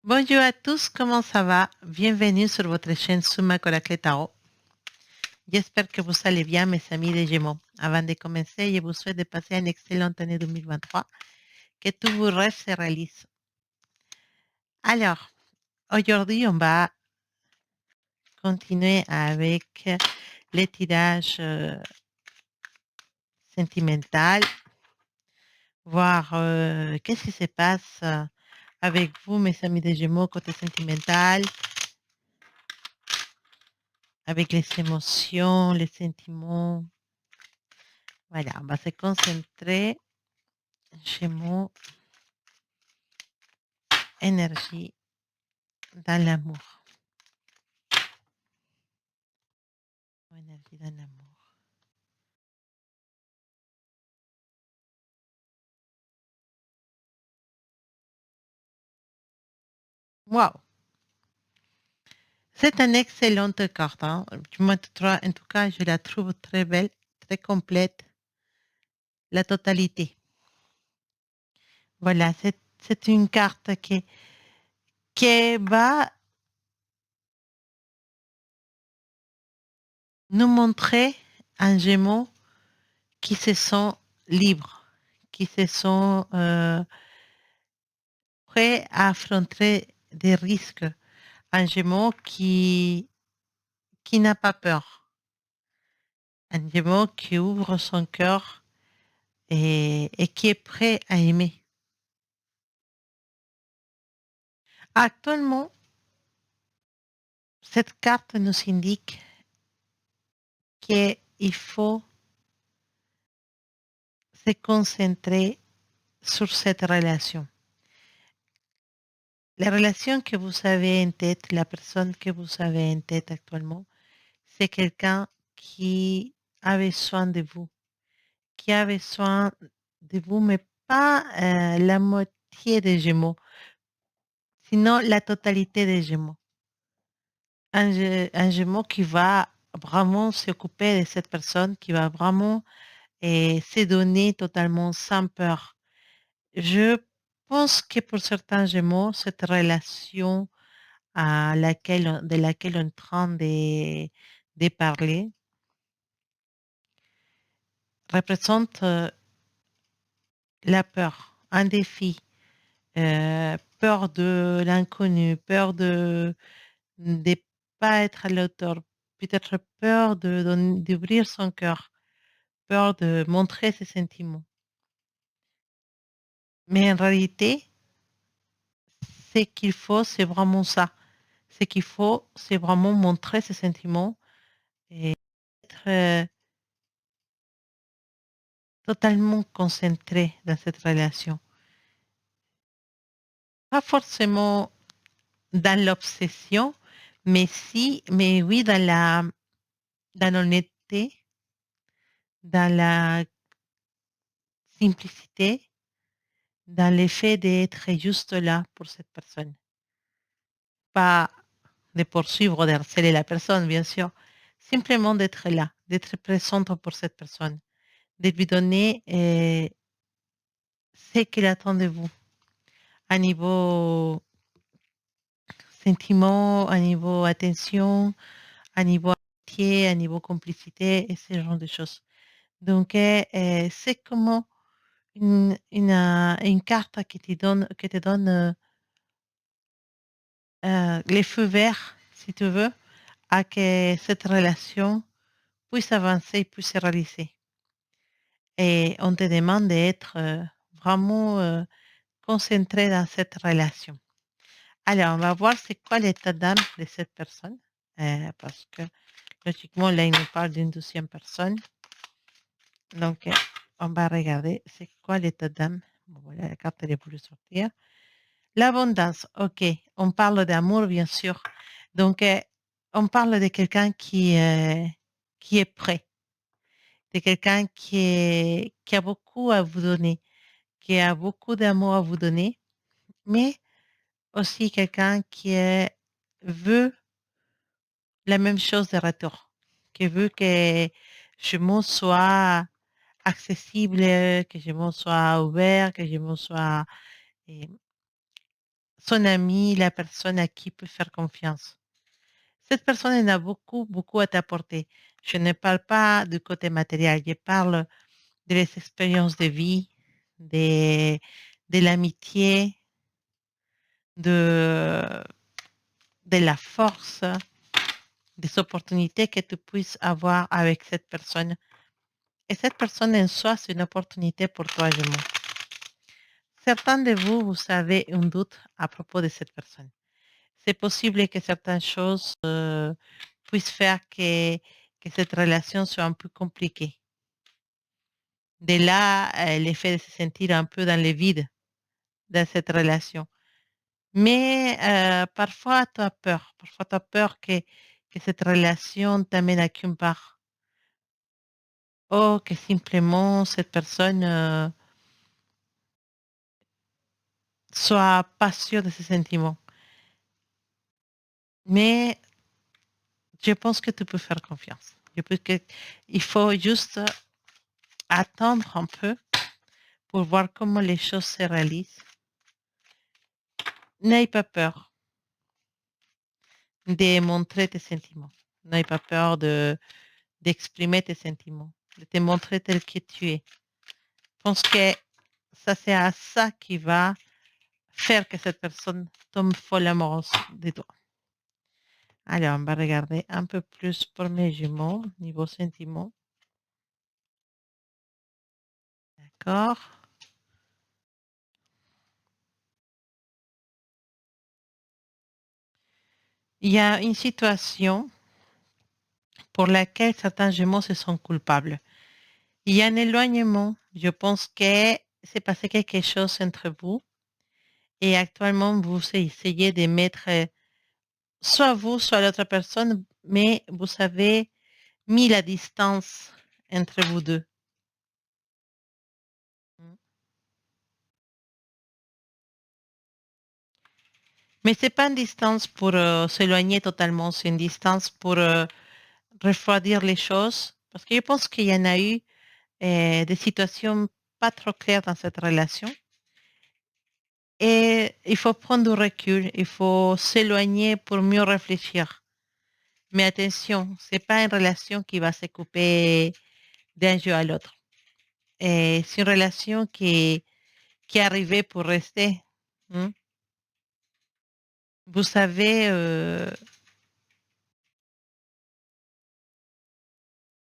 Bonjour à tous, comment ça va? Bienvenue sur votre chaîne Summa Coracle Tarot. J'espère que vous allez bien, mes amis des Gémeaux. Avant de commencer, je vous souhaite de passer une excellente année 2023, que tous vos rêves se réalisent. Alors, aujourd'hui, on va continuer avec les tirages sentimentaux, voir qu'est-ce qui se passe avec vous, mes amis des Gémeaux, côté sentimental, avec les émotions, les sentiments. Voilà, on va se concentrer Gémeaux, énergie dans l'amour. Énergie dans l'amour. Wow! C'est une excellente carte. Hein? En tout cas, je la trouve très belle, très complète. La totalité. Voilà, c'est une carte qui va nous montrer un Gémeaux qui se sent libre, qui se sent prêt à affronter des risques. Un Gémeaux qui n'a pas peur. Un Gémeaux qui ouvre son cœur et qui est prêt à aimer. Actuellement, cette carte nous indique qu'il faut se concentrer sur cette relation. La relation que vous avez en tête, la personne que vous avez en tête actuellement, c'est quelqu'un qui a besoin de vous, qui a besoin de vous, mais pas la moitié des Gémeaux, sinon la totalité des Gémeaux. Un Gémeaux qui va vraiment s'occuper de cette personne, qui va vraiment se donner totalement sans peur. Je pense que pour certains Gémeaux, cette relation de laquelle on est en train de parler représente la peur, un défi, peur de l'inconnu, peur de ne pas être à l'auteur, peut-être peur d'ouvrir son cœur, peur de montrer ses sentiments. Mais en réalité, ce qu'il faut, c'est vraiment ça. Ce qu'il faut, c'est vraiment montrer ses sentiments et être totalement concentré dans cette relation. Pas forcément dans l'obsession, mais oui dans l'honnêteté, dans la simplicité, dans l'effet d'être juste là pour cette personne. Pas de poursuivre, de harceler la personne, bien sûr. Simplement d'être là, d'être présente pour cette personne, de lui donner ce qu'il attend de vous, à niveau sentiment, à niveau attention, à niveau amitié, à niveau complicité et ce genre de choses. Donc, c'est comme une carte qui te donne les feux verts, si tu veux, à que cette relation puisse avancer, puisse se réaliser. Et on te demande d'être vraiment concentré dans cette relation. Alors, on va voir c'est quoi l'état d'âme de cette personne, parce que logiquement, là, il nous parle d'une deuxième personne. Donc, on va regarder c'est quoi l'état d'âme. Bon, voilà, la carte, elle est voulu sortir. L'abondance, ok. On parle d'amour, bien sûr. Donc, on parle de quelqu'un qui est prêt, de quelqu'un qui a beaucoup à vous donner, qui a beaucoup d'amour à vous donner, mais aussi quelqu'un veut la même chose de retour, qui veut que je me sois accessible, que je me sois ouvert, que je me sois eh, son ami, la personne à qui peut faire confiance. Cette personne, elle a beaucoup, beaucoup à t'apporter. Je ne parle pas du côté matériel, je parle des expériences de vie, des, de l'amitié, de, de la force, des opportunités que tu puisses avoir avec cette personne. Et cette personne en soi, c'est une opportunité pour toi, je moi. Certains de vous, vous avez un doute à propos de cette personne. C'est possible que certaines choses puissent faire que cette relation soit un peu compliquée. De là, l'effet de se sentir un peu dans le vide dans cette relation. Mais parfois, tu as peur. Parfois, tu as peur que cette relation t'amène à qu'une part. Ou que simplement cette personne soit pas sûre de ses sentiments. Mais je pense que tu peux faire confiance. Il faut juste attendre un peu pour voir comment les choses se réalisent. N'aie pas peur de montrer tes sentiments. N'aie pas peur d'exprimer tes sentiments, de te montrer tel que tu es. Je pense que ça, c'est à ça qui va faire que cette personne tombe folle amoureuse de toi. Alors, on va regarder un peu plus pour mes jumeaux, niveau sentiments. D'accord. Il y a une situation pour laquelle certains jumeaux se sentent coupables. Il y a un éloignement. Je pense que c'est passé quelque chose entre vous et actuellement vous essayez de mettre soit vous, soit l'autre personne, mais vous avez mis la distance entre vous deux. Mm. Mais c'est pas une distance pour s'éloigner totalement, c'est une distance pour refroidir les choses, parce que je pense qu'il y en a eu des situations pas trop claires dans cette relation. Et il faut prendre du recul, il faut s'éloigner pour mieux réfléchir. Mais attention, c'est pas une relation qui va se couper d'un jour à l'autre. Et c'est une relation qui est arrivée pour rester. Hein. Vous savez,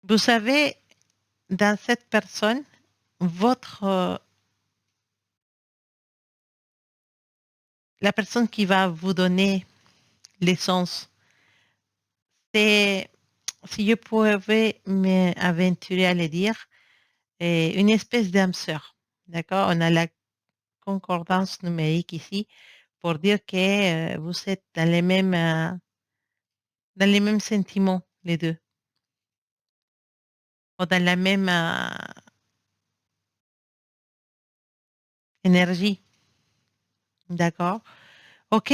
vous savez, dans cette personne, votre, la personne qui va vous donner l'essence, c'est, si je pouvais m'aventurer à le dire, une espèce d'âme sœur. D'accord? On a la concordance numérique ici pour dire que vous êtes dans les mêmes sentiments, les deux, ou dans la même énergie. D'accord? OK,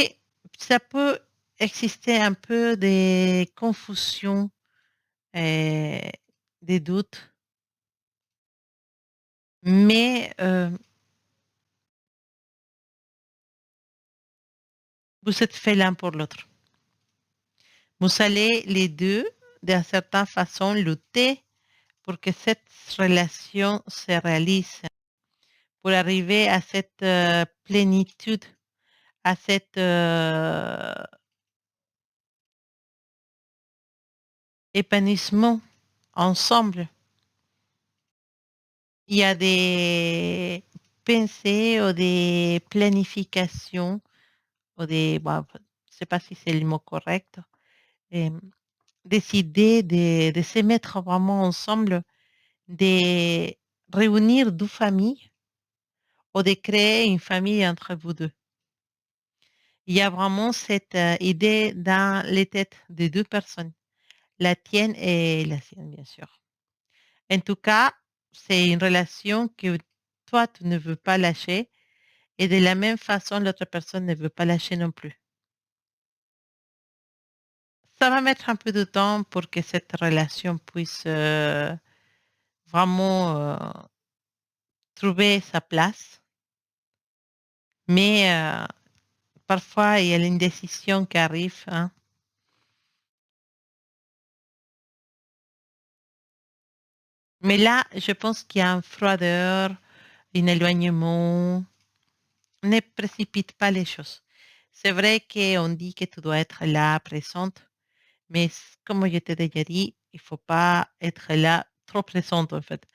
ça peut exister un peu des confusions, et des doutes, mais vous êtes faits l'un pour l'autre. Vous allez les deux, d'une certaine façon, lutter pour que cette relation se réalise, pour arriver à cette plénitude, à cet épanouissement ensemble. Il y a des pensées ou des planifications ou des, bon, je ne sais pas si c'est le mot correct, et, des idées de se mettre vraiment ensemble, de réunir deux familles ou de créer une famille entre vous deux. Il y a vraiment cette idée dans les têtes de deux personnes, la tienne et la sienne, bien sûr. En tout cas, c'est une relation que toi, tu ne veux pas lâcher et de la même façon, l'autre personne ne veut pas lâcher non plus. Ça va mettre un peu de temps pour que cette relation puisse vraiment trouver sa place, mais parfois, il y a l'indécision qui arrive, hein. Mais là, je pense qu'il y a une froideur, un éloignement. Ne précipite pas les choses. C'est vrai qu'on dit que tu dois être là, présente, mais comme je t'ai déjà dit, il faut pas être là trop présente en fait.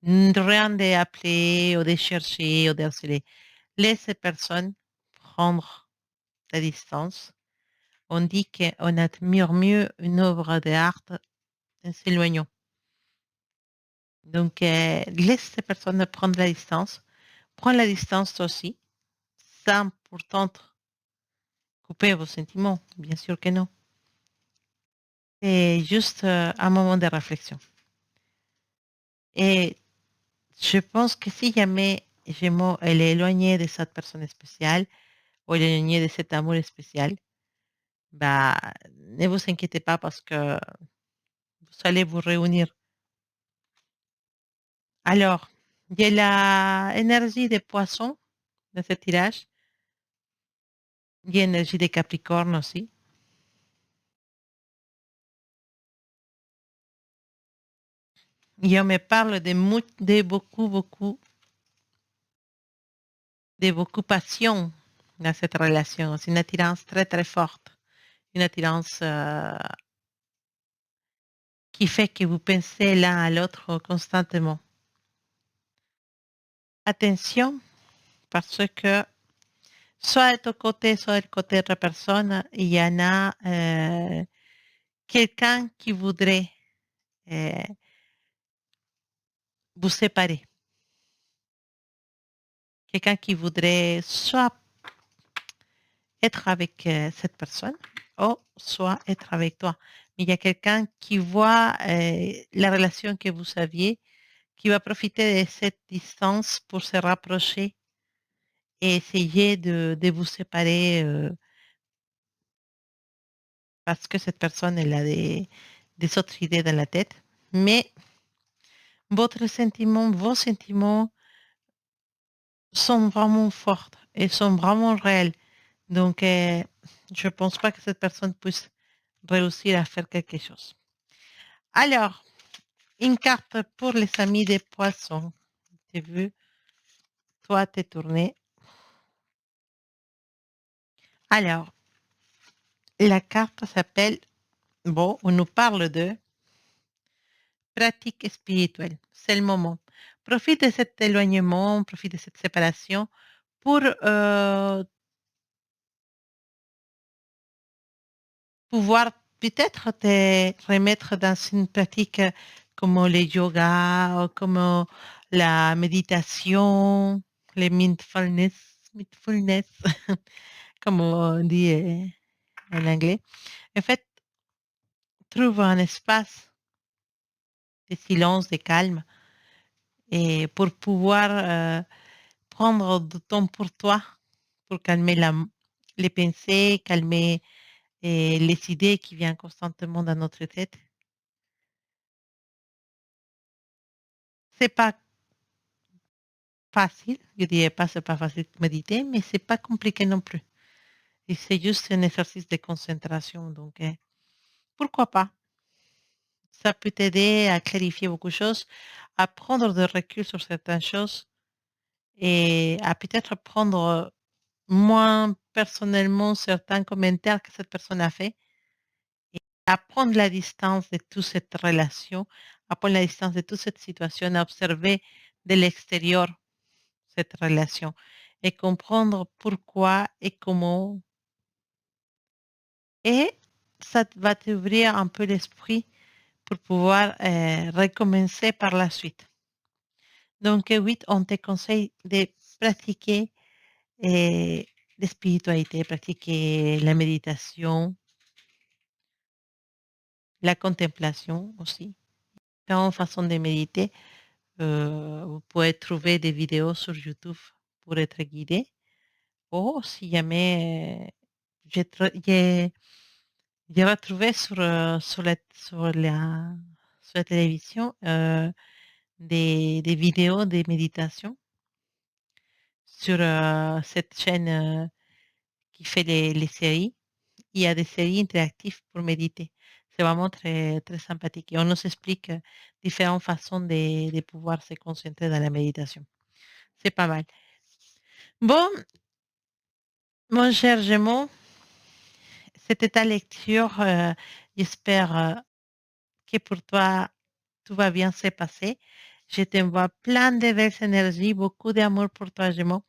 Rien d'appeler ou de chercher ou de harceler. Laisse ces personnes prendre ta distance. On dit qu'on admire mieux une œuvre d'art en s'éloignant. Donc, laisse ces personnes prendre la distance. Prends la distance toi aussi, sans pourtant couper vos sentiments. Bien sûr que non. C'est juste un moment de réflexion. Et je pense que si jamais elle est éloignée de cette personne spéciale ou elle est éloignée de cet amour spécial, bah, ne vous inquiétez pas parce que vous allez vous réunir. Alors, il y a la énergie des poissons dans ce tirage. Il y a l'énergie des capricornes aussi. Et on me parle de beaucoup passion dans cette relation. C'est une attirance très, très forte. Une attirance qui fait que vous pensez l'un à l'autre constamment. Attention, parce que soit de ton côté, soit du côté de la personne, il y en a quelqu'un qui voudrait euh, vous séparer. Quelqu'un qui voudrait soit être avec cette personne ou soit être avec toi. Mais il y a quelqu'un qui voit la relation que vous aviez, qui va profiter de cette distance pour se rapprocher et essayer de vous séparer parce que cette personne, elle a des autres idées dans la tête. Mais vos sentiments sont vraiment forts et sont vraiment réels. Donc, je ne pense pas que cette personne puisse réussir à faire quelque chose. Alors, une carte pour les amis des poissons. Tu vu, toi, t'es tourné. Alors, la carte s'appelle, bon, on nous parle de pratique spirituelle. C'est le moment. Profite de cet éloignement, profite de cette séparation pour pouvoir peut-être te remettre dans une pratique comme le yoga, ou comme la méditation, le mindfulness, comme on dit en anglais. En fait, trouve un espace de silence, de calme, et pour pouvoir prendre du temps pour toi, pour calmer les pensées, calmer les idées qui viennent constamment dans notre tête. C'est pas facile, je dirais pas c'est pas facile de méditer, mais c'est pas compliqué non plus. Et c'est juste un exercice de concentration, donc pourquoi pas? Ça peut t'aider à clarifier beaucoup de choses, à prendre de recul sur certaines choses et à peut-être prendre moins personnellement certains commentaires que cette personne a fait et à prendre la distance de toute cette relation, à prendre la distance de toute cette situation, à observer de l'extérieur cette relation et comprendre pourquoi et comment. Et ça va t'ouvrir un peu l'esprit pour pouvoir recommencer par la suite. Donc, oui, on te conseille de pratiquer euh, la spiritualité, pratiquer la méditation, la contemplation aussi. Différentes façons de méditer. Vous pouvez trouver des vidéos sur YouTube pour être guidé. Ou si jamais j'ai retrouvé sur la télévision des vidéos de méditation sur cette chaîne qui fait les séries. Il y a des séries interactives pour méditer. C'est vraiment très, très sympathique et on nous explique, différentes façons de pouvoir se concentrer dans la méditation. C'est pas mal. Bon, mon cher Gémeaux, c'était ta lecture, j'espère, que pour toi, tout va bien se passer. Je t'envoie plein de belles énergies, beaucoup d'amour pour toi, Gémeaux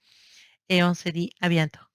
et on se dit à bientôt.